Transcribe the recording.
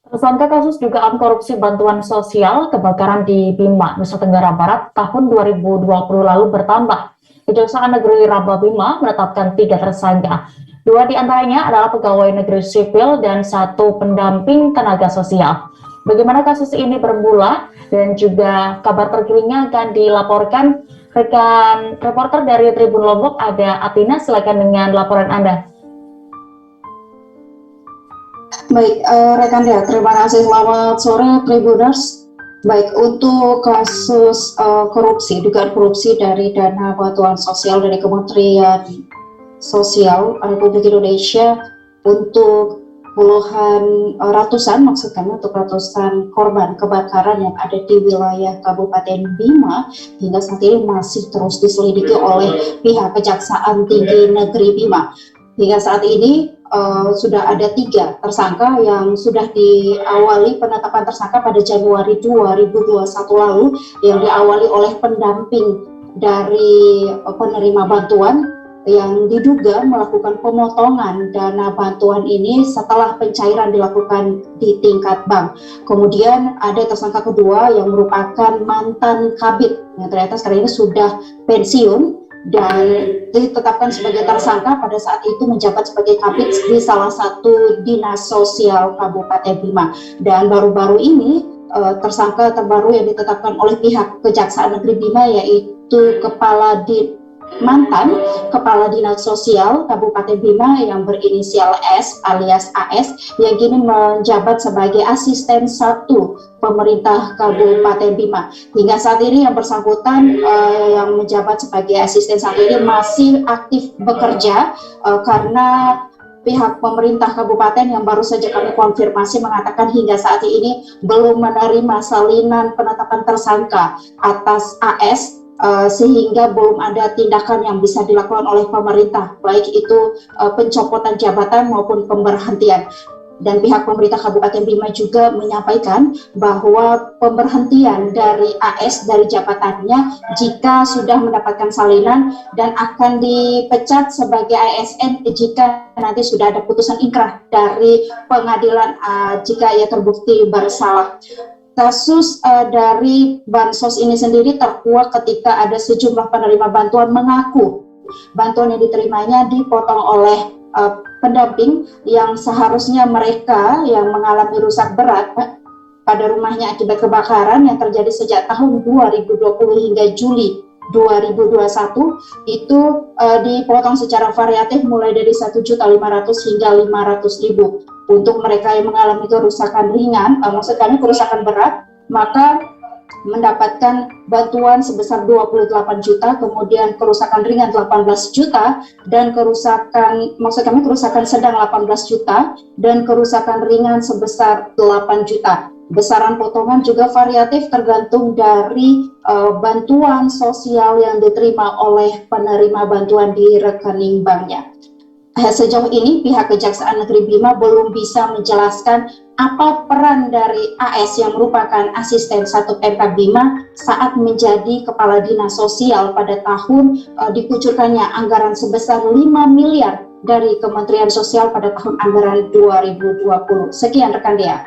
Tersangka kasus dugaan korupsi bantuan sosial kebakaran di Bima, Nusa Tenggara Barat tahun 2020 lalu bertambah. Kejaksaan Negeri Raba Bima menetapkan 3 tersangka. 2 diantaranya adalah pegawai negeri sipil dan 1 pendamping tenaga sosial. Bagaimana kasus ini bermula dan juga kabar terkininya akan dilaporkan rekan reporter dari Tribun Lombok, ada Atina. Silakan dengan laporan Anda. Baik, rekan Dea, terima kasih. Selamat sore, Tribuners. Baik, untuk kasus dugaan korupsi dari dana bantuan sosial dari Kementerian Sosial Republik Indonesia untuk ratusan korban kebakaran yang ada di wilayah Kabupaten Bima hingga saat ini masih terus diselidiki oleh pihak Kejaksaan Tinggi Negeri Bima. Hingga saat ini sudah ada 3 tersangka yang sudah diawali penetapan tersangka pada Januari 2021 lalu, yang diawali oleh pendamping dari penerima bantuan yang diduga melakukan pemotongan dana bantuan ini setelah pencairan dilakukan di tingkat bank. Kemudian ada tersangka kedua yang merupakan mantan kabid yang ternyata sekarang ini sudah pensiun dan ditetapkan sebagai tersangka pada saat itu menjabat sebagai kabid di salah satu dinas sosial Kabupaten Bima. Dan baru-baru ini tersangka terbaru yang ditetapkan oleh pihak Kejaksaan Negeri Bima yaitu mantan Kepala Dinas Sosial Kabupaten Bima yang berinisial S alias AS yang kini menjabat sebagai asisten 1 pemerintah Kabupaten Bima. Hingga saat ini yang bersangkutan yang menjabat sebagai asisten 1 ini masih aktif bekerja karena pihak pemerintah kabupaten yang baru saja kami konfirmasi mengatakan hingga saat ini belum menerima salinan penetapan tersangka atas AS, sehingga belum ada tindakan yang bisa dilakukan oleh pemerintah, baik itu pencopotan jabatan maupun pemberhentian. Dan pihak pemerintah Kabupaten Bima juga menyampaikan bahwa pemberhentian dari AS dari jabatannya jika sudah mendapatkan salinan dan akan dipecat sebagai ASN jika nanti sudah ada putusan inkrah dari pengadilan jika ia terbukti bersalah. Kasus dari bansos ini sendiri terkuak ketika ada sejumlah penerima bantuan mengaku bantuan yang diterimanya dipotong oleh pendamping yang seharusnya mereka yang mengalami rusak berat pada rumahnya akibat kebakaran yang terjadi sejak tahun 2020 hingga Juli 2021 itu dipotong secara variatif mulai dari 1.500.000 hingga 500.000. Untuk mereka yang mengalami kerusakan ringan, maksud kami kerusakan berat, maka mendapatkan bantuan sebesar 28 juta, kemudian kerusakan ringan 18 juta, dan kerusakan sedang 18 juta, dan kerusakan ringan sebesar 8 juta. Besaran potongan juga variatif tergantung dari bantuan sosial yang diterima oleh penerima bantuan di rekening banknya. Sejauh ini pihak Kejaksaan Negeri Bima belum bisa menjelaskan apa peran dari AS yang merupakan asisten 1 Pemkab Bima saat menjadi Kepala Dinas Sosial pada tahun dikucurkannya anggaran sebesar 5 miliar dari Kementerian Sosial pada tahun anggaran 2020. Sekian rekan Dea.